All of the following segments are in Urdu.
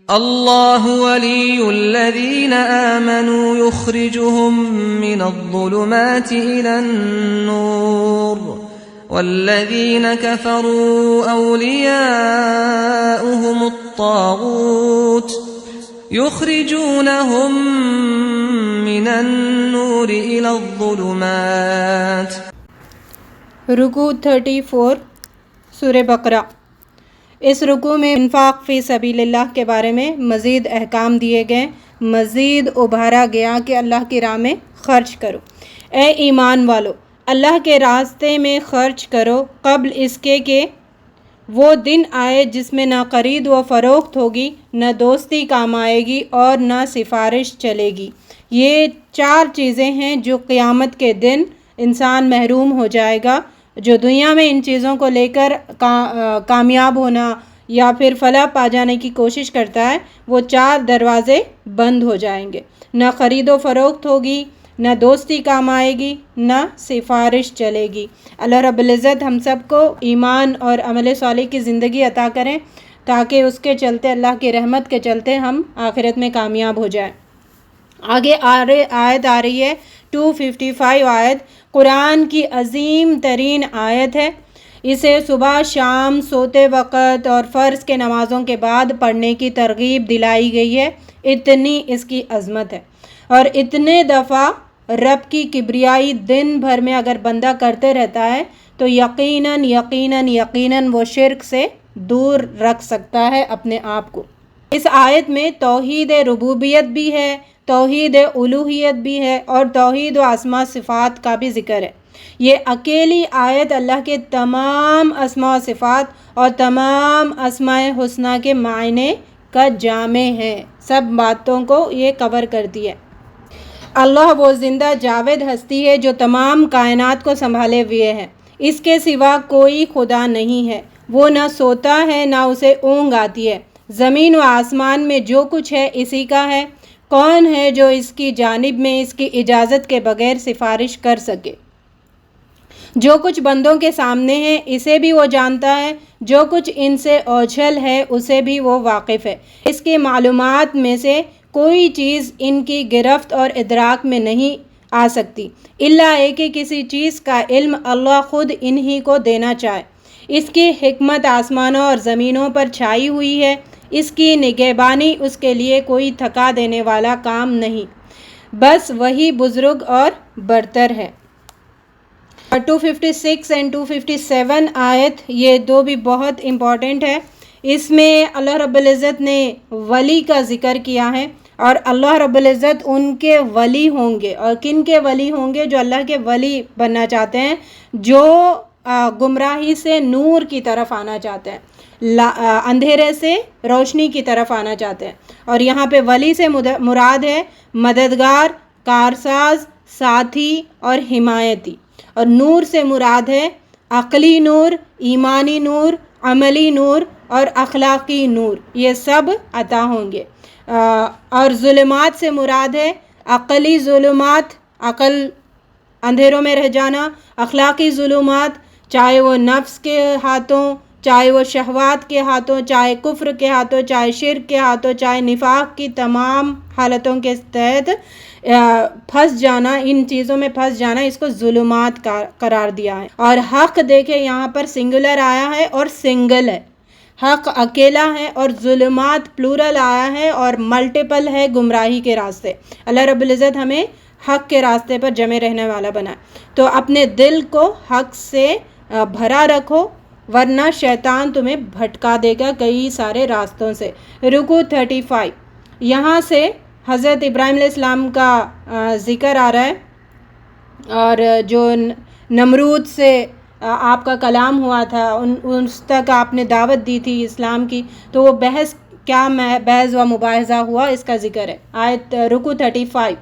اللہ ولی الذین آمنوا یخرجهم من الظلمات الى النور والذین کفروا اولیاؤهم الطاغوت یخرجونهم من النور الى الظلمات۔ رکوع 34 سورہ بقرہ۔ اس رکوع میں انفاق فی سبیل اللہ کے بارے میں مزید احکام دیے گئے، مزید ابھارا گیا کہ اللہ کی راہ میں خرچ کرو۔ اے ایمان والو، اللہ کے راستے میں خرچ کرو قبل اس کے کہ وہ دن آئے جس میں نہ خرید و فروخت ہوگی، نہ دوستی کام آئے گی اور نہ سفارش چلے گی۔ یہ 4 چیزیں ہیں جو قیامت کے دن انسان محروم ہو جائے گا۔ جو دنیا میں ان چیزوں کو لے کر کامیاب ہونا یا پھر فلاح پا جانے کی کوشش کرتا ہے، وہ 4 دروازے بند ہو جائیں گے۔ نہ خرید و فروخت ہوگی، نہ دوستی کام آئے گی، نہ سفارش چلے گی۔ اللہ رب العزت ہم سب کو ایمان اور عمل صالح کی زندگی عطا کریں تاکہ اس کے چلتے، اللہ کی رحمت کے چلتے ہم آخرت میں کامیاب ہو جائیں۔ آگے آیت آ رہی ہے 255 آیت، قرآن کی عظیم ترین آیت ہے۔ اسے صبح شام سوتے وقت اور فرض کے نمازوں کے بعد پڑھنے کی ترغیب دلائی گئی ہے، اتنی اس کی عظمت ہے۔ اور اتنے دفعہ رب کی کبریائی دن بھر میں اگر بندہ کرتے رہتا ہے تو یقیناً یقیناً یقیناً وہ شرک سے دور رکھ سکتا ہے اپنے آپ کو۔ اس آیت میں توحید ربوبیت بھی ہے، توحید الوہیت بھی ہے اور توحید و اسماء صفات کا بھی ذکر ہے۔ یہ اکیلی آیت اللہ کے تمام اسماء و صفات اور تمام اسماء حسنہ کے معنی کا جامع ہے، سب باتوں کو یہ کور کرتی ہے۔ اللہ وہ زندہ جاوید ہستی ہے جو تمام کائنات کو سنبھالے ہوئے ہے، اس کے سوا کوئی خدا نہیں ہے۔ وہ نہ سوتا ہے نہ اسے اونگ آتی ہے۔ زمین و آسمان میں جو کچھ ہے اسی کا ہے۔ کون ہے جو اس کی جانب میں اس کی اجازت کے بغیر سفارش کر سکے؟ جو کچھ بندوں کے سامنے ہے اسے بھی وہ جانتا ہے، جو کچھ ان سے اوجھل ہے اسے بھی وہ واقف ہے۔ اس کی معلومات میں سے کوئی چیز ان کی گرفت اور ادراک میں نہیں آ سکتی، الا ہے کہ کسی چیز کا علم اللہ خود انہی کو دینا چاہے۔ اس کی حکمت آسمانوں اور زمینوں پر چھائی ہوئی ہے، اس کی نگہبانی اس کے لیے کوئی تھکا دینے والا کام نہیں، بس وہی بزرگ اور برتر ہے۔ 256 اور 257 آیت، یہ 2 بھی بہت امپورٹنٹ ہے۔ اس میں اللہ رب العزت نے ولی کا ذکر کیا ہے اور اللہ رب العزت ان کے ولی ہوں گے، اور کن کے ولی ہوں گے؟ جو اللہ کے ولی بننا چاہتے ہیں، جو گمراہی سے نور کی طرف آنا چاہتے ہیں، اندھیرے سے روشنی کی طرف آنا چاہتے ہیں۔ اور یہاں پہ ولی سے مراد ہے مددگار، کارساز، ساتھی اور حمایتی۔ اور نور سے مراد ہے عقلی نور، ایمانی نور، عملی نور اور اخلاقی نور، یہ سب عطا ہوں گے۔ اور ظلمات سے مراد ہے عقلی ظلمات، عقل اندھیروں میں رہ جانا، اخلاقی ظلمات، چاہے وہ نفس کے ہاتھوں، چاہے وہ شہوات کے ہاتھوں، چاہے کفر کے ہاتھوں، چاہے شرک کے ہاتھوں، چاہے نفاق کی تمام حالتوں کے تحت پھنس جانا، ان چیزوں میں پھنس جانا، اس کو ظلمات قرار دیا ہے۔ اور حق دیکھیں یہاں پر سنگولر آیا ہے اور سنگل ہے، حق اکیلا ہے، اور ظلمات پلورل آیا ہے اور ملٹیپل ہے گمراہی کے راستے۔ اللہ رب العزت ہمیں حق کے راستے پر جمع رہنے والا بنائے۔ تو اپنے دل کو حق سے بھرا رکھو ورنہ شیطان تمہیں بھٹکا دے گا کئی سارے راستوں سے۔ رکوع 35، یہاں سے حضرت ابراہیم علیہ السلام کا ذکر آ رہا ہے، اور جو نمرود سے آپ کا کلام ہوا تھا، اس تک آپ نے دعوت دی تھی اسلام کی، تو وہ بحث و مباحثہ ہوا، اس کا ذکر ہے۔ آیت رکوع 35،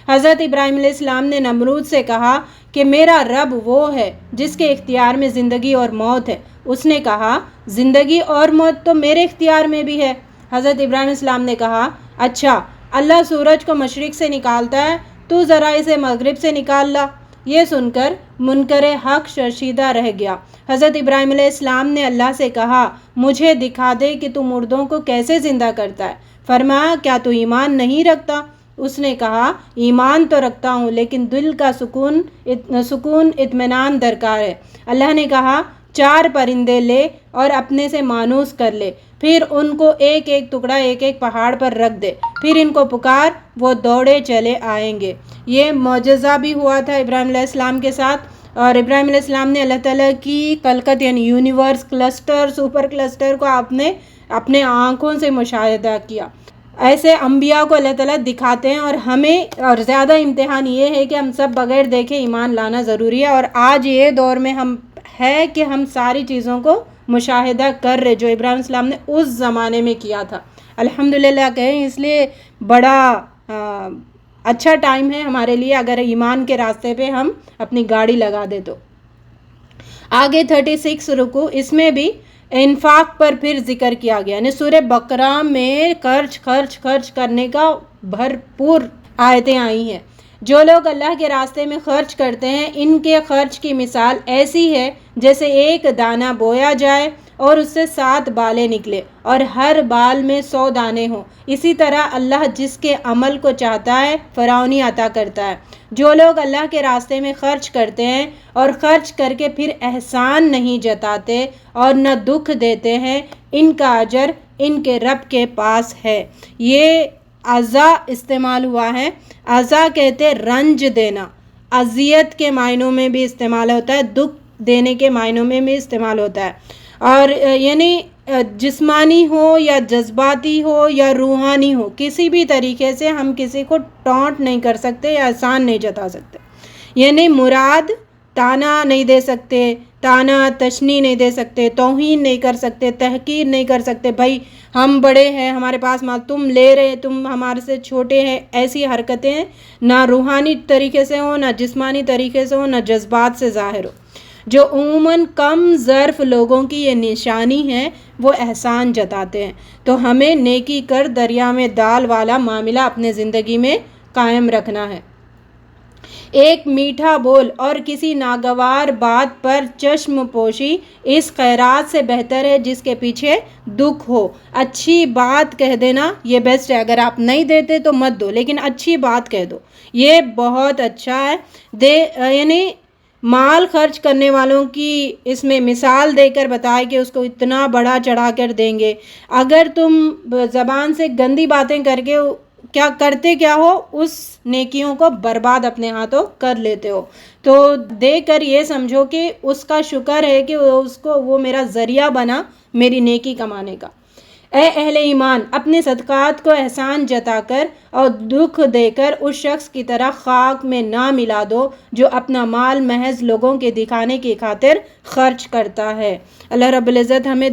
حضرت ابراہیم علیہ السلام نے نمرود سے کہا کہ میرا رب وہ ہے جس کے اختیار میں زندگی اور موت ہے۔ اس نے کہا زندگی اور موت تو میرے اختیار میں بھی ہے۔ حضرت ابراہیم علیہ السلام نے کہا اچھا، اللہ سورج کو مشرق سے نکالتا ہے، تو ذرا اسے مغرب سے نکال لا۔ یہ سن کر منکر حق شرمندہ رہ گیا۔ حضرت ابراہیم علیہ السلام نے اللہ سے کہا مجھے دکھا دے کہ تو مردوں کو کیسے زندہ کرتا ہے۔ فرمایا کیا تو ایمان نہیں رکھتا؟ اس نے کہا ایمان تو رکھتا ہوں لیکن دل کا سکون اطمینان درکار ہے۔ اللہ نے کہا 4 پرندے لے اور اپنے سے مانوس کر لے، پھر ان کو ایک ایک ٹکڑا ایک ایک پہاڑ پر رکھ دے، پھر ان کو پکار، وہ دوڑے چلے آئیں گے۔ یہ معجزہ بھی ہوا تھا ابراہیم علیہ السلام کے ساتھ، اور ابراہیم علیہ السلام نے اللہ تعالیٰ کی خلقت یعنی یونیورس کلسٹر سپر کلسٹر کو اپنے آنکھوں سے مشاہدہ کیا۔ ایسے انبیاء کو اللہ تعالیٰ دکھاتے ہیں، اور ہمیں اور زیادہ امتحان یہ ہے کہ ہم سب بغیر دیکھے ایمان لانا ضروری ہے۔ اور آج یہ دور میں ہم ہے کہ ہم ساری چیزوں کو مشاہدہ کر رہے جو ابراہیم علیہ السلام نے اس زمانے میں کیا تھا۔ الحمدللہ کہیں، اس لیے بڑا اچھا ٹائم ہے ہمارے لیے اگر ایمان کے راستے پہ ہم اپنی گاڑی لگا دے تو۔ آگے 36 رکوع، اس میں بھی انفاق پر پھر ذکر کیا گیا، یعنی سورہ بقرہ میں خرچ کرنے کا بھرپور آیتیں آئی ہیں۔ جو لوگ اللہ کے راستے میں خرچ کرتے ہیں ان کے خرچ کی مثال ایسی ہے جیسے ایک دانہ بویا جائے اور اس سے 7 بالیں نکلے اور ہر بال میں 100 دانے ہوں۔ اسی طرح اللہ جس کے عمل کو چاہتا ہے فراوانی عطا کرتا ہے۔ جو لوگ اللہ کے راستے میں خرچ کرتے ہیں اور خرچ کر کے پھر احسان نہیں جتاتے اور نہ دکھ دیتے ہیں، ان کا اجر ان کے رب کے پاس ہے۔ یہ عزا استعمال ہوا ہے۔ عزا کہتے رنج دینا، اذیت کے معنوں میں بھی استعمال ہوتا ہے، دکھ دینے کے معنوں میں بھی استعمال ہوتا ہے، اور یعنی جسمانی ہو یا جذباتی ہو یا روحانی ہو، کسی بھی طریقے سے ہم کسی کو ٹونٹ نہیں کر سکتے یا احسان نہیں جتا سکتے۔ یعنی مراد تانا نہیں دے سکتے، تانا تشنی نہیں دے سکتے، توہین نہیں کر سکتے، تحقیر نہیں کر سکتے، بھائی ہم بڑے ہیں ہمارے پاس مال تم لے رہے، تم ہمارے سے چھوٹے ہیں، ایسی حرکتیں نہ روحانی طریقے سے ہوں، نہ جسمانی طریقے سے ہوں، نہ جذبات سے ظاہر ہو۔ جو عموماً کم ظرف لوگوں کی یہ نشانی ہے، وہ احسان جتاتے ہیں۔ تو ہمیں نیکی کر دریا میں ڈال والا معاملہ اپنے زندگی میں قائم رکھنا ہے۔ ایک میٹھا بول اور کسی ناگوار بات پر چشم پوشی اس خیرات سے بہتر ہے جس کے پیچھے دکھ ہو۔ اچھی بات کہہ دینا یہ بیسٹ ہے، اگر آپ نہیں دیتے تو مت دو، لیکن اچھی بات کہہ دو، یہ بہت اچھا ہے۔ یعنی مال خرچ کرنے والوں کی اس میں مثال دے کر بتائے کہ اس کو اتنا بڑا چڑھا کر دیں گے۔ اگر تم زبان سے گندی باتیں کر کے کیا کرتے کیا ہو، اس نیکیوں کو برباد اپنے ہاتھوں کر لیتے ہو، تو دے کر یہ سمجھو کہ اس کا شکر ہے کہ وہ میرا ذریعہ بنا میری نیکی کمانے کا۔ اے اہل ایمان، اپنے صدقات کو احسان جتا کر اور دکھ دے کر اس شخص کی طرح خاک میں نہ ملا دو جو اپنا مال محض لوگوں کے دکھانے کی خاطر خرچ کرتا ہے۔ اللہ رب العزت ہمیں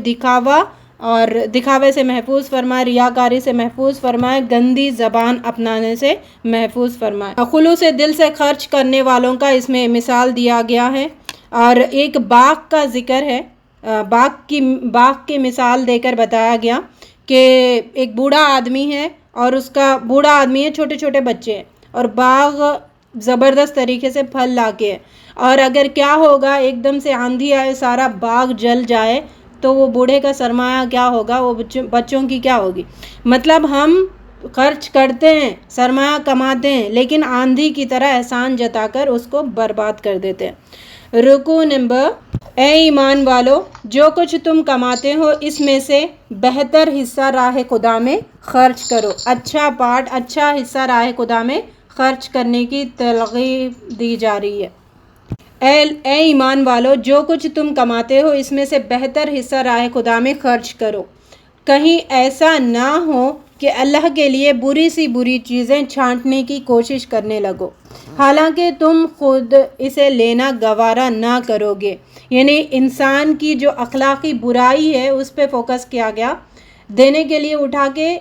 دکھاوے سے محفوظ فرمائے، ریاکاری سے محفوظ فرمائے، گندی زبان اپنانے سے محفوظ فرمائے۔ خلوص دل سے خرچ کرنے والوں کا اس میں مثال دیا گیا ہے، اور ایک باغ کا ذکر ہے۔ باغ کی مثال دے کر بتایا گیا کہ ایک بوڑھا آدمی ہے، اور اس کا بوڑھا آدمی ہے، چھوٹے چھوٹے بچے ہیں، اور باغ زبردست طریقے سے پھل لا کے ہے، اور اگر کیا ہوگا ایک دم سے آندھی آئے سارا باغ جل جائے تو وہ بوڑھے کا سرمایہ کیا ہوگا، وہ بچوں کی کیا ہوگی۔ مطلب ہم خرچ کرتے ہیں، سرمایہ کماتے ہیں، لیکن آندھی کی طرح احسان جتا کر اس کو برباد کر دیتے ہیں۔ رکوع نمبر، اے ایمان والو، جو کچھ تم کماتے ہو اس میں سے بہتر حصہ راہ خدا میں خرچ کرو۔ اچھا پارٹ، اچھا حصہ راہ خدا میں خرچ کرنے کی ترغیب دی جا رہی ہے۔ اے ایمان والو، جو کچھ تم کماتے ہو اس میں سے بہتر حصہ راہ خدا میں خرچ کرو۔ کہیں ایسا نہ ہو کہ اللہ کے لیے بری سی بری چیزیں چھانٹنے کی کوشش کرنے لگو، حالانکہ تم خود اسے لینا گوارا نہ کرو گے۔ یعنی انسان کی جو اخلاقی برائی ہے اس پہ فوکس کیا گیا۔ دینے کے لیے اٹھا کے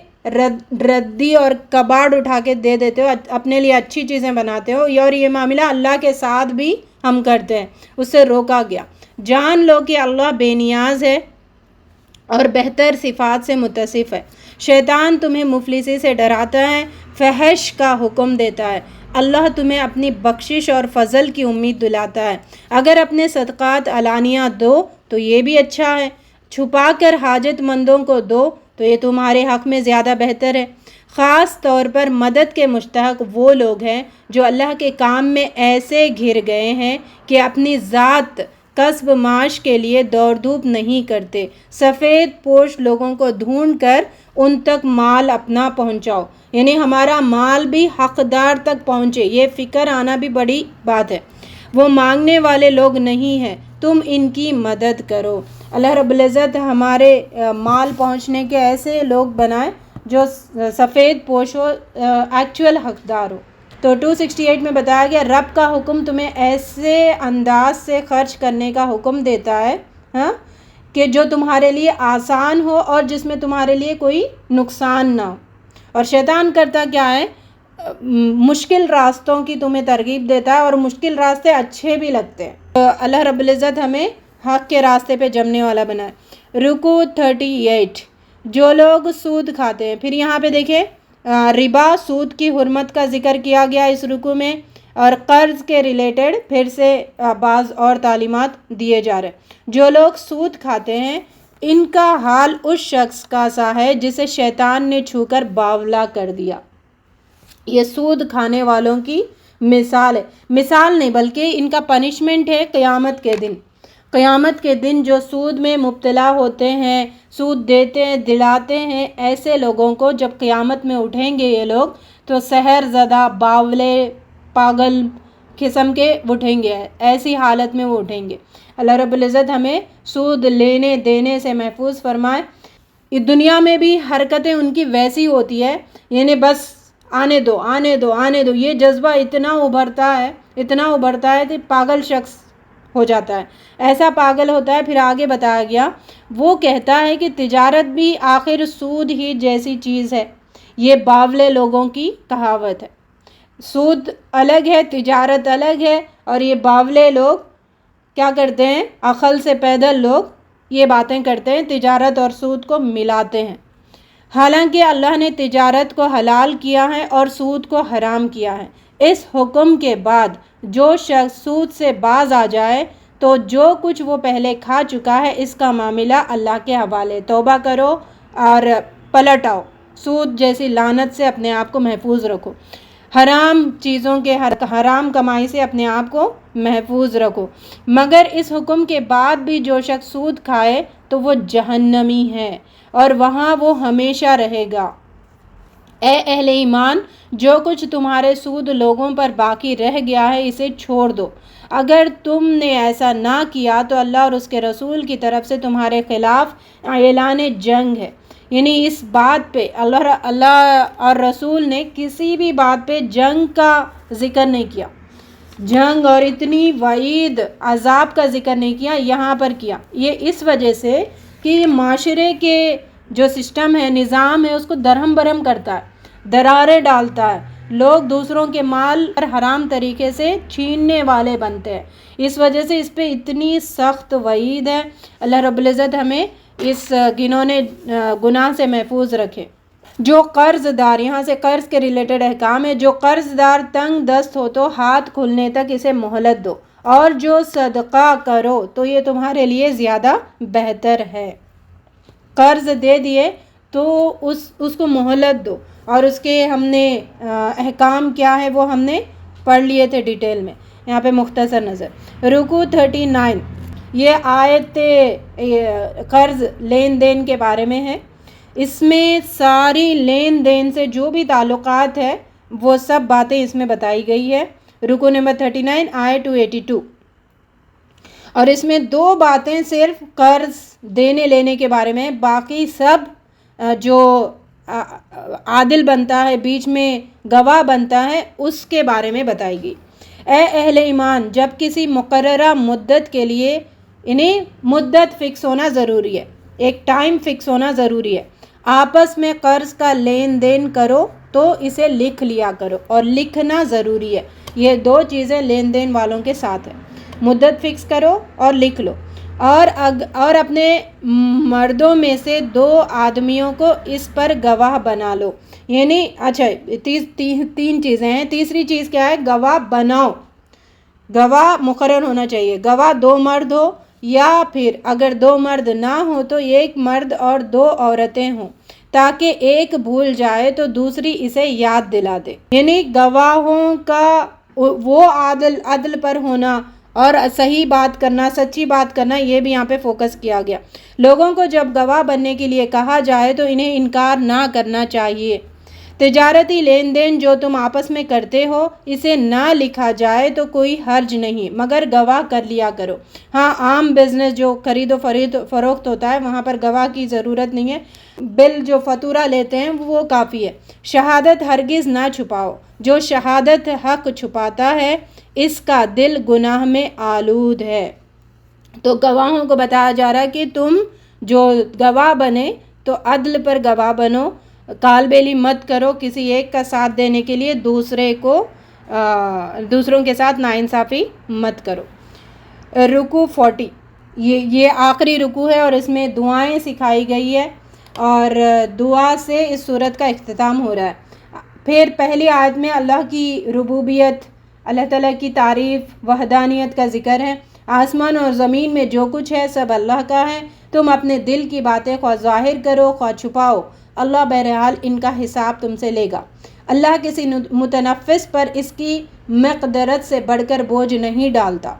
ردی اور کباڑ اٹھا کے دے دیتے ہو، اپنے لیے اچھی چیزیں بناتے ہو، اور یہ معاملہ اللہ کے ساتھ بھی ہم کرتے ہیں، اس سے روکا گیا۔ جان لو کہ اللہ بے نیاز ہے اور بہتر صفات سے متصف ہے۔ شیطان تمہیں مفلسی سے ڈراتا ہے، فحش کا حکم دیتا ہے۔ اللہ تمہیں اپنی بخشش اور فضل کی امید دلاتا ہے۔ اگر اپنے صدقات علانیہ دو تو یہ بھی اچھا ہے، چھپا کر حاجت مندوں کو دو تو یہ تمہارے حق میں زیادہ بہتر ہے۔ خاص طور پر مدد کے مستحق وہ لوگ ہیں جو اللہ کے کام میں ایسے گھر گئے ہیں کہ اپنی ذات کسب معاش کے لیے دوڑ دھوپ نہیں کرتے۔ سفید پوش لوگوں کو ڈھونڈ کر ان تک مال اپنا پہنچاؤ، یعنی ہمارا مال بھی حقدار تک پہنچے، یہ فکر آنا بھی بڑی بات ہے۔ وہ مانگنے والے لوگ نہیں ہیں، تم ان کی مدد کرو۔ اللہ رب العزت ہمارے مال پہنچنے کے ایسے لوگ بنائے جو سفید پوش ہو، ایکچول حقدار ہو۔ تو 268 میں بتایا گیا رب کا حکم تمہیں ایسے انداز سے خرچ کرنے کا حکم دیتا ہے کہ جو تمہارے لیے آسان ہو اور جس میں تمہارے لیے کوئی نقصان نہ ہو۔ اور شیطان کرتا کیا ہے؟ مشکل راستوں کی تمہیں ترغیب دیتا ہے، اور مشکل راستے اچھے بھی لگتے ہیں۔ تو اللہ رب العزت ہمیں حق کے راستے پہ جمنے والا بنائے۔ رکوع 38، جو لوگ سود کھاتے ہیں، پھر یہاں پہ دیکھیں ربا، سود کی حرمت کا ذکر کیا گیا اس رکوع میں، اور قرض کے ریلیٹڈ پھر سے بعض اور تعلیمات دیے جا رہے ہیں۔ جو لوگ سود کھاتے ہیں ان کا حال اس شخص کا سا ہے جسے شیطان نے چھو کر باولا کر دیا۔ یہ سود کھانے والوں کی مثال ہے، مثال نہیں بلکہ ان کا پنشمنٹ ہے قیامت کے دن۔ قیامت کے دن جو سود میں مبتلا ہوتے ہیں، سود دیتے ہیں، دلاتے ہیں، ایسے لوگوں کو جب قیامت میں اٹھیں گے یہ لوگ تو سحر زدہ، باولے، پاگل قسم کے اٹھیں گے، ایسی حالت میں وہ اٹھیں گے۔ اللہ رب العزت ہمیں سود لینے دینے سے محفوظ فرمائے۔ اس دنیا میں بھی حرکتیں ان کی ویسی ہوتی ہے، یعنی بس آنے دو آنے دو آنے دو، یہ جذبہ اتنا ابھرتا ہے کہ پاگل شخص ہو جاتا ہے، ایسا پاگل ہوتا ہے۔ پھر آگے بتایا گیا وہ کہتا ہے کہ تجارت بھی آخر سود ہی جیسی چیز ہے۔ یہ باولے لوگوں کی کہاوت ہے۔ سود الگ ہے، تجارت الگ ہے، اور یہ باولے لوگ کیا کرتے ہیں؟ عقل سے پیدل لوگ یہ باتیں کرتے ہیں، تجارت اور سود کو ملاتے ہیں۔ حالانکہ اللہ نے تجارت کو حلال کیا ہے اور سود کو حرام کیا ہے۔ اس حکم کے بعد جو شخص سود سے باز آ جائے تو جو کچھ وہ پہلے کھا چکا ہے اس کا معاملہ اللہ کے حوالے، توبہ کرو اور پلٹ آؤ، سود جیسی لعنت سے اپنے آپ کو محفوظ رکھو، حرام چیزوں کے حرام کمائی سے اپنے آپ کو محفوظ رکھو۔ مگر اس حکم کے بعد بھی جو شخص سود کھائے تو وہ جہنمی ہے اور وہاں وہ ہمیشہ رہے گا۔ اے اہل ایمان، جو کچھ تمہارے سود لوگوں پر باقی رہ گیا ہے اسے چھوڑ دو۔ اگر تم نے ایسا نہ کیا تو اللہ اور اس کے رسول کی طرف سے تمہارے خلاف اعلان جنگ ہے۔ یعنی اس بات پہ اللہ اور رسول نے کسی بھی بات پہ جنگ کا ذکر نہیں کیا، جنگ اور اتنی وعید عذاب کا ذکر نہیں کیا، یہاں پر کیا۔ یہ اس وجہ سے کہ معاشرے کے جو سسٹم ہے، نظام ہے، اس کو درہم برہم کرتا ہے، درارے ڈالتا ہے، لوگ دوسروں کے مال حرام طریقے سے چھیننے والے بنتے ہیں۔ اس وجہ سے اس پہ اتنی سخت وعید ہے۔ اللہ رب العزت ہمیں اس گھنونے گناہ سے محفوظ رکھے۔ جو قرض دار، یہاں سے قرض کے ریلیٹڈ احکام ہے، جو قرض دار تنگ دست ہو تو ہاتھ کھلنے تک اسے مہلت دو، اور جو صدقہ کرو تو یہ تمہارے لیے زیادہ بہتر ہے۔ قرض دے دیے تو اس کو مہلت دو، اور اس کے ہم نے احکام کیا ہے وہ ہم نے پڑھ لیے تھے ڈیٹیل میں، یہاں پہ مختصر نظر۔ رکوع 39، یہ آیت قرض لین دین کے بارے میں ہے۔ اس میں ساری لین دین سے جو بھی تعلقات ہے وہ سب باتیں اس میں بتائی گئی ہے۔ رکوع نمبر 39 آیت 282، اور اس میں دو باتیں صرف قرض دینے لینے کے بارے میں، باقی سب جو عادل بنتا ہے، بیچ میں گواہ بنتا ہے، اس کے بارے میں بتائی گئی۔ اے اہل ایمان، جب کسی مقررہ مدت کے لیے، یعنی مدت فکس ہونا ضروری ہے، ایک ٹائم فکس ہونا ضروری ہے، آپس میں قرض کا لین دین کرو تو اسے لکھ لیا کرو، اور لکھنا ضروری ہے۔ یہ دو چیزیں لین دین والوں کے ساتھ ہیں، مدت فکس کرو اور لکھ لو۔ اور اپنے مردوں میں سے 2 آدمیوں کو اس پر گواہ بنا لو. یعنی اچھا 3 چیزیں ہیں. تیسری چیز کیا ہے؟ گواہ بناؤ. گواہ مقرر ہونا چاہیے. گواہ 2 مرد ہو یا پھر اگر 2 مرد نہ ہو تو 1 مرد اور 2 عورتیں ہوں، تاکہ ایک بھول جائے تو دوسری اسے یاد دلا دے. یعنی گواہوں کا وہ عدل پر ہونا اور صحیح بات کرنا، سچی بات کرنا، یہ بھی یہاں پہ فوکس کیا گیا. لوگوں کو جب گواہ بننے کے لیے کہا جائے تو انہیں انکار نہ کرنا چاہیے. تجارتی لین دین جو تم آپس میں کرتے ہو اسے نہ لکھا جائے تو کوئی حرج نہیں، مگر گواہ کر لیا کرو. ہاں، عام بزنس جو خرید و فروخت ہوتا ہے وہاں پر گواہ کی ضرورت نہیں ہے. بل جو فاتورہ لیتے ہیں وہ کافی ہے. شہادت ہرگز نہ چھپاؤ. جو شہادت حق چھپاتا ہے اس کا دل گناہ میں آلود ہے. تو گواہوں کو بتایا جا رہا ہے کہ تم جو گواہ بنے تو عدل پر گواہ بنو. کالبیلی مت کرو کسی ایک کا ساتھ دینے کے لیے، دوسروں کے ساتھ ناانصافی مت کرو. رکوع 40 یہ آخری رکوع ہے اور اس میں دعائیں سکھائی گئی ہے اور دعا سے اس سورت کا اختتام ہو رہا ہے. پھر پہلی آیت میں اللہ کی ربوبیت، اللہ تعالیٰ کی تعریف، وحدانیت کا ذکر ہے. آسمان اور زمین میں جو کچھ ہے سب اللہ کا ہے. تم اپنے دل کی باتیں خواہ ظاہر کرو خواہ چھپاؤ، اللہ بہرحال ان کا حساب تم سے لے گا. اللہ کسی متنفس پر اس کی مقدرت سے بڑھ کر بوجھ نہیں ڈالتا.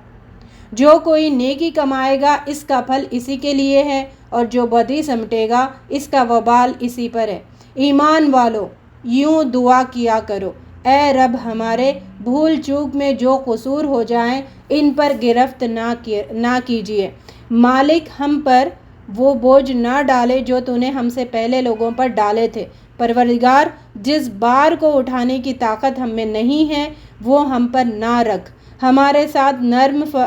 جو کوئی نیکی کمائے گا اس کا پھل اسی کے لیے ہے اور جو بدی سمٹے گا اس کا وبال اسی پر ہے. ایمان والو یوں دعا کیا کرو، اے رب ہمارے، بھول چوک میں جو قصور ہو جائیں ان پر گرفت نہ کیجیے. مالک ہم پر وہ بوجھ نہ ڈالے جو تو نے ہم سے پہلے لوگوں پر ڈالے تھے. پروردگار جس بار کو اٹھانے کی طاقت ہم میں نہیں ہے وہ ہم پر نہ رکھ. ہمارے ساتھ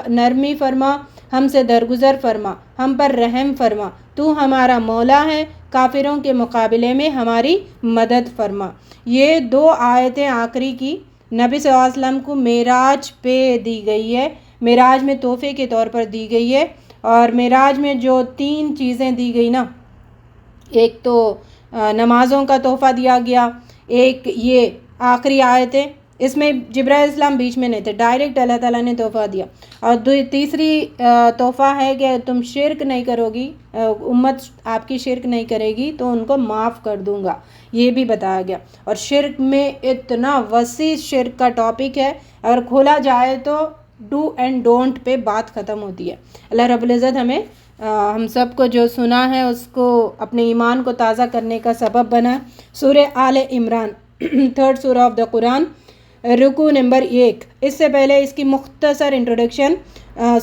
نرمی فرما، ہم سے درگزر فرما، ہم پر رحم فرما. تو ہمارا مولا ہے، کافروں کے مقابلے میں ہماری مدد فرما. یہ 2 آیتیں آخری کی نبی صلی اللہ علیہ وسلم کو معراج پہ دی گئی ہے. معراج میں تحفے کے طور پر دی گئی ہے. اور معراج میں جو 3 چیزیں دی گئی نا، ایک تو نمازوں کا تحفہ دیا گیا، ایک یہ آخری آیتیں، اس میں جبرائیل السلام بیچ میں نہیں تھے، ڈائریکٹ اللہ تعالیٰ نے تحفہ دیا. اور تیسری تحفہ ہے کہ تم شرک نہیں کرو گی، امت آپ کی شرک نہیں کرے گی تو ان کو معاف کر دوں گا، یہ بھی بتایا گیا. اور شرک میں اتنا وسیع شرک کا ٹاپک ہے، اگر کھولا جائے تو ڈو اینڈ ڈونٹ پہ بات ختم ہوتی ہے. اللہ رب العزت ہم سب کو جو سنا ہے اس کو اپنے ایمان کو تازہ کرنے کا سبب بنا. سورہ آل عمران 3rd سورہ آف دا قرآن، رکوع نمبر 1. اس سے پہلے اس کی مختصر انٹروڈکشن.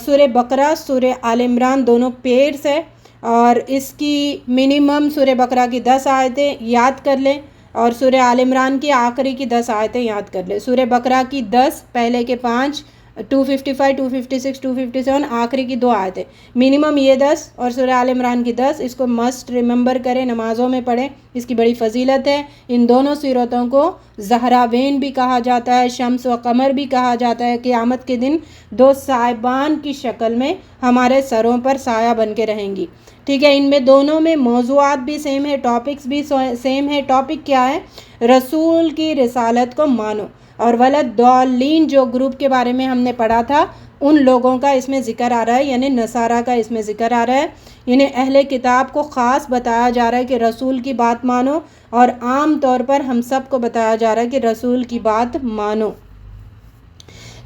سورہ بقرہ، سورہ آل عمران دونوں پیئرس ہے اور اس کی منیمم سورہ بقرہ کی 10 آیتیں یاد کر لیں اور سورہ آل عمران کی آخری کی 10 آیتیں یاد کر لیں. سورہ بقرہ کی 10، پہلے کے 5، 255، 256، 257، آخری کی 2 آیتیں، منیمم یہ 10 اور سورہ آل عمران کی 10. اس کو مسٹ ریممبر کریں، نمازوں میں پڑھیں، اس کی بڑی فضیلت ہے. ان دونوں سورتوں کو زہراوین بھی کہا جاتا ہے، شمس و قمر بھی کہا جاتا ہے. قیامت کے دن 2 صاحبان کی شکل میں ہمارے سروں پر سایہ بن کے رہیں گی. ٹھیک ہے، ان میں دونوں میں موضوعات بھی سیم ہے، ٹاپکس بھی سیم ہے. ٹاپک کیا ہے؟ رسول کی رسالت کو مانو. اور ولدالین جو گروپ کے بارے میں ہم نے پڑھا تھا ان لوگوں کا اس میں ذکر آ رہا ہے، یعنی نصارہ کا اس میں ذکر آ رہا ہے. یعنی اہل کتاب کو خاص بتایا جا رہا ہے کہ رسول کی بات مانو، اور عام طور پر ہم سب کو بتایا جا رہا ہے کہ رسول کی بات مانو.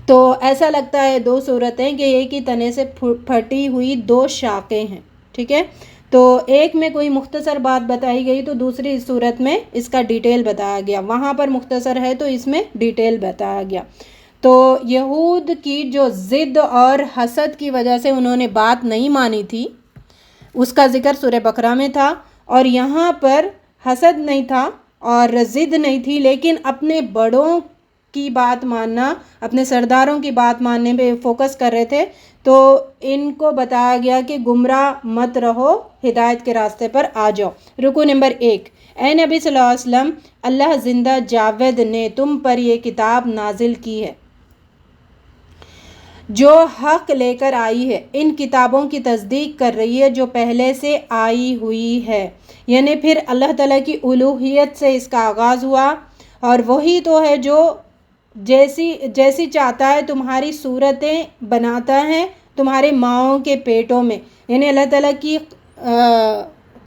تو ایسا لگتا ہے 2 صورتیں کہ ایک ہی تنے سے پھٹی ہوئی 2 شاخیں ہیں. ٹھیک ہے، تو ایک میں کوئی مختصر بات بتائی گئی تو دوسری صورت میں اس کا ڈیٹیل بتایا گیا. وہاں پر مختصر ہے تو اس میں ڈیٹیل بتایا گیا. تو یہود کی جو ضد اور حسد کی وجہ سے انہوں نے بات نہیں مانی تھی اس کا ذکر سورہ بقرہ میں تھا، اور یہاں پر حسد نہیں تھا اور ضد نہیں تھی، لیکن اپنے بڑوں کی بات ماننا، اپنے سرداروں کی بات ماننے پہ فوکس کر رہے تھے. تو ان کو بتایا گیا کہ گمراہ مت رہو، ہدایت کے راستے پر آ جاؤ. رکوع نمبر 1. اے نبی صلی اللہ علیہ وسلم، اللہ زندہ جاوید نے تم پر یہ کتاب نازل کی ہے جو حق لے کر آئی ہے ان کتابوں کی تصدیق کر رہی ہے جو پہلے سے آئی ہوئی ہے. یعنی پھر اللہ تعالیٰ کی الوہیت سے اس کا آغاز ہوا، اور وہی تو ہے جو جیسی چاہتا ہے تمہاری صورتیں بناتا ہے تمہارے ماؤں کے پیٹوں میں. یعنی اللہ تعالیٰ کی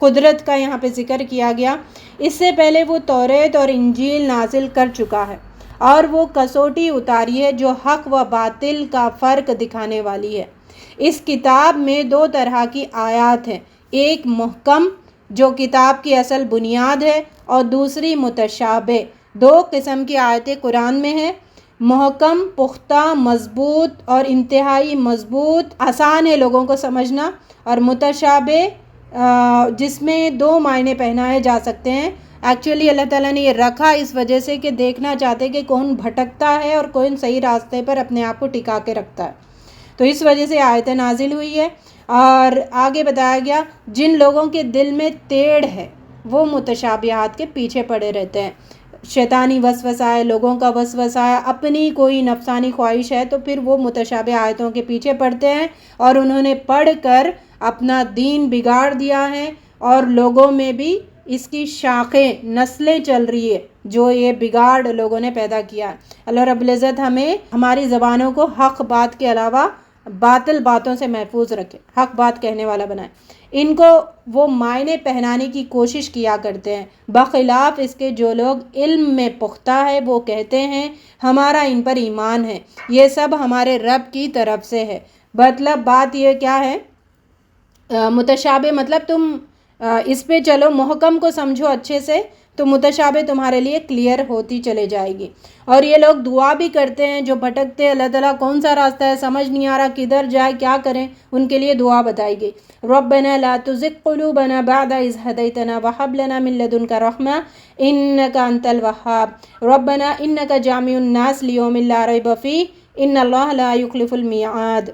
قدرت کا یہاں پہ ذکر کیا گیا. اس سے پہلے وہ توریت اور انجیل نازل کر چکا ہے اور وہ کسوٹی اتاری ہے جو حق و باطل کا فرق دکھانے والی ہے. اس کتاب میں 2 طرح کی آیات ہیں، ایک محکم جو کتاب کی اصل بنیاد ہے اور دوسری متشابہ. 2 قسم کی آیتیں قرآن میں ہیں، محکم پختہ مضبوط اور انتہائی مضبوط، آسان ہے لوگوں کو سمجھنا، اور متشابہ جس میں 2 معنی پہنائے جا سکتے ہیں. ایکچولی اللہ تعالیٰ نے یہ رکھا اس وجہ سے کہ دیکھنا چاہتے کہ کون بھٹکتا ہے اور کون صحیح راستے پر اپنے آپ کو ٹکا کے رکھتا ہے، تو اس وجہ سے آیت نازل ہوئی ہے. اور آگے بتایا گیا جن لوگوں کے دل میں ٹیڑھ ہے وہ متشابہات کے پیچھے پڑے رہتے ہیں. شیطانی وسوسہ ہے، لوگوں کا وسوسہ ہے، اپنی کوئی نفسانی خواہش ہے، تو پھر وہ متشابہ آیتوں کے پیچھے پڑتے ہیں اور انہوں نے پڑھ کر اپنا دین بگاڑ دیا ہے، اور لوگوں میں بھی اس کی شاخیں نسلیں چل رہی ہے جو یہ بگاڑ لوگوں نے پیدا کیا ہے. اللہ رب العزت ہمیں ہماری زبانوں کو حق بات کے علاوہ باطل باتوں سے محفوظ رکھے، حق بات کہنے والا بنائے. ان کو وہ معنی پہنانے کی کوشش کیا کرتے ہیں، بخلاف اس کے جو لوگ علم میں پختہ ہے وہ کہتے ہیں ہمارا ان پر ایمان ہے، یہ سب ہمارے رب کی طرف سے ہے. مطلب بات یہ کیا ہے، متشابہ مطلب تم اس پہ چلو، محکم کو سمجھو اچھے سے تو متشابہ تمہارے لیے کلیئر ہوتی چلے جائے گی. اور یہ لوگ دعا بھی کرتے ہیں جو بھٹکتے ہیں، اللہ تعالیٰ کون سا راستہ ہے سمجھ نہیں آ رہا، کدھر جائے کیا کریں، ان کے لیے دعا بتائی گئی. ربنا لا تزغ قلوبنا بعد اذ هديتنا وهب لنا من لدنك رحمة انك انت الوهاب ربنا انك جامع الناس ليوم لا ريب فيه ان الله لا يخلف الميعاد.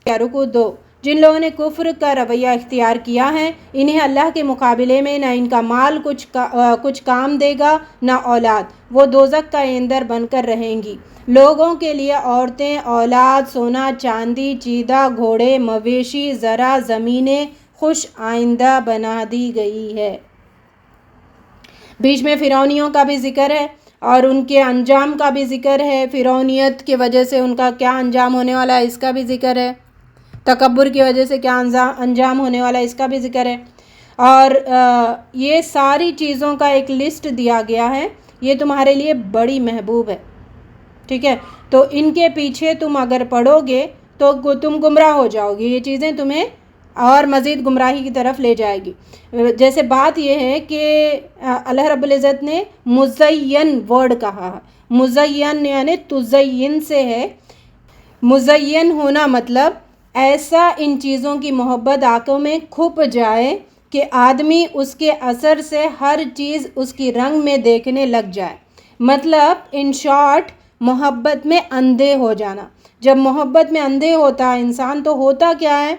رکوع 2. جن لوگوں نے کفر کا رویہ اختیار کیا ہے انہیں اللہ کے مقابلے میں نہ ان کا مال کچھ کام دے گا نہ اولاد، وہ دوزخ کا ایندھن بن کر رہیں گی. لوگوں کے لیے عورتیں، اولاد، سونا چاندی، چیدہ، گھوڑے، مویشی، زرع، زمینیں خوش آئندہ بنا دی گئی ہے. بیچ میں فرعونیوں کا بھی ذکر ہے اور ان کے انجام کا بھی ذکر ہے، فرعونیت کی وجہ سے ان کا کیا انجام ہونے والا ہے اس کا بھی ذکر ہے، تکبر کی وجہ سے کیا انجام ہونے والا ہے اس کا بھی ذکر ہے. اور یہ ساری چیزوں کا ایک لسٹ دیا گیا ہے، یہ تمہارے لیے بڑی محبوب ہے، ٹھیک ہے. تو ان کے پیچھے تم اگر پڑھو گے تو تم گمراہ ہو جاؤ گے، یہ چیزیں تمہیں اور مزید گمراہی کی طرف لے جائے گی. جیسے بات یہ ہے کہ اللہ رب العزت نے مزین ورڈ کہا ہے، مزین یعنی تزین سے ہے. مزین ہونا مطلب ایسا ان چیزوں کی محبت آنکھوں میں کھپ جائے کہ آدمی اس کے اثر سے ہر چیز اس کی رنگ میں دیکھنے لگ جائے. مطلب ان شارٹ محبت میں اندھے ہو جانا. جب محبت میں اندھے ہوتا ہے انسان تو ہوتا کیا ہے،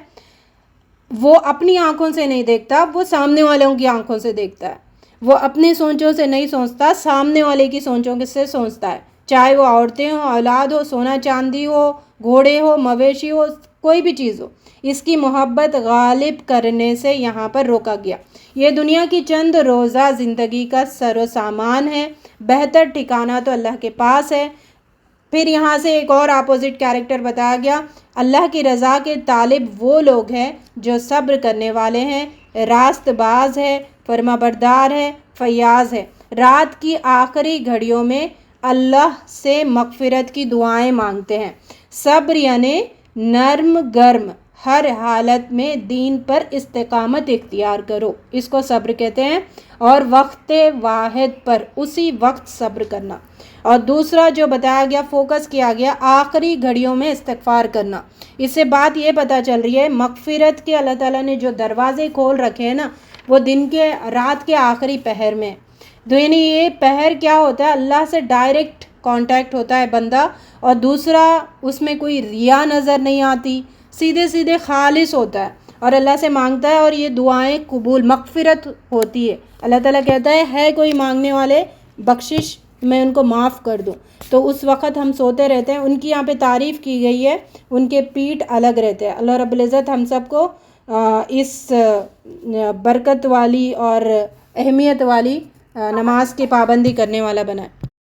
وہ اپنی آنکھوں سے نہیں دیکھتا، وہ سامنے والوں کی آنکھوں سے دیکھتا ہے. وہ اپنی سوچوں سے نہیں سوچتا، سامنے والے کی سوچوں سے سوچتا ہے، چاہے وہ عورتیں ہوں، اولاد ہو، سونا چاندی ہو، گھوڑے ہو، مویشی ہو، کوئی بھی چیز ہو. اس کی محبت غالب کرنے سے یہاں پر روکا گیا. یہ دنیا کی چند روزہ زندگی کا سر و سامان ہے، بہتر ٹھکانہ تو اللہ کے پاس ہے. پھر یہاں سے ایک اور اپوزٹ کیریکٹر بتایا گیا، اللہ کی رضا کے طالب وہ لوگ ہیں جو صبر کرنے والے ہیں، راست باز ہے، فرما بردار ہے، فیاض ہے. رات کی آخری گھڑیوں میں اللہ سے مغفرت کی دعائیں مانگتے ہیں. صبر یعنی نرم گرم ہر حالت میں دین پر استقامت اختیار کرو، اس کو صبر کہتے ہیں. اور وقت واحد پر اسی وقت صبر کرنا. اور دوسرا جو بتایا گیا، فوکس کیا گیا، آخری گھڑیوں میں استغفار کرنا. اس سے بات یہ پتہ چل رہی ہے مغفرت کے اللہ تعالیٰ نے جو دروازے کھول رکھے ہیں نا، وہ دن کے رات کے آخری پہر میں. یعنی یہ پہر کیا ہوتا ہے، اللہ سے ڈائریکٹ کانٹیکٹ ہوتا ہے بندہ. اور دوسرا اس میں کوئی ریا نظر نہیں آتی، سیدھے سیدھے خالص ہوتا ہے اور اللہ سے مانگتا ہے اور یہ دعائیں قبول، مغفرت ہوتی ہے. اللہ تعالیٰ کہتا ہے کوئی مانگنے والے بخشش میں ان کو معاف کر دوں. تو اس وقت ہم سوتے رہتے ہیں. ان کی یہاں پہ تعریف کی گئی ہے, ان کے پیٹھ الگ رہتے ہیں. اللہ رب العزت ہم سب کو اس برکت والی اور اہمیت والی نماز کی پابندی کرنے والا بنائے.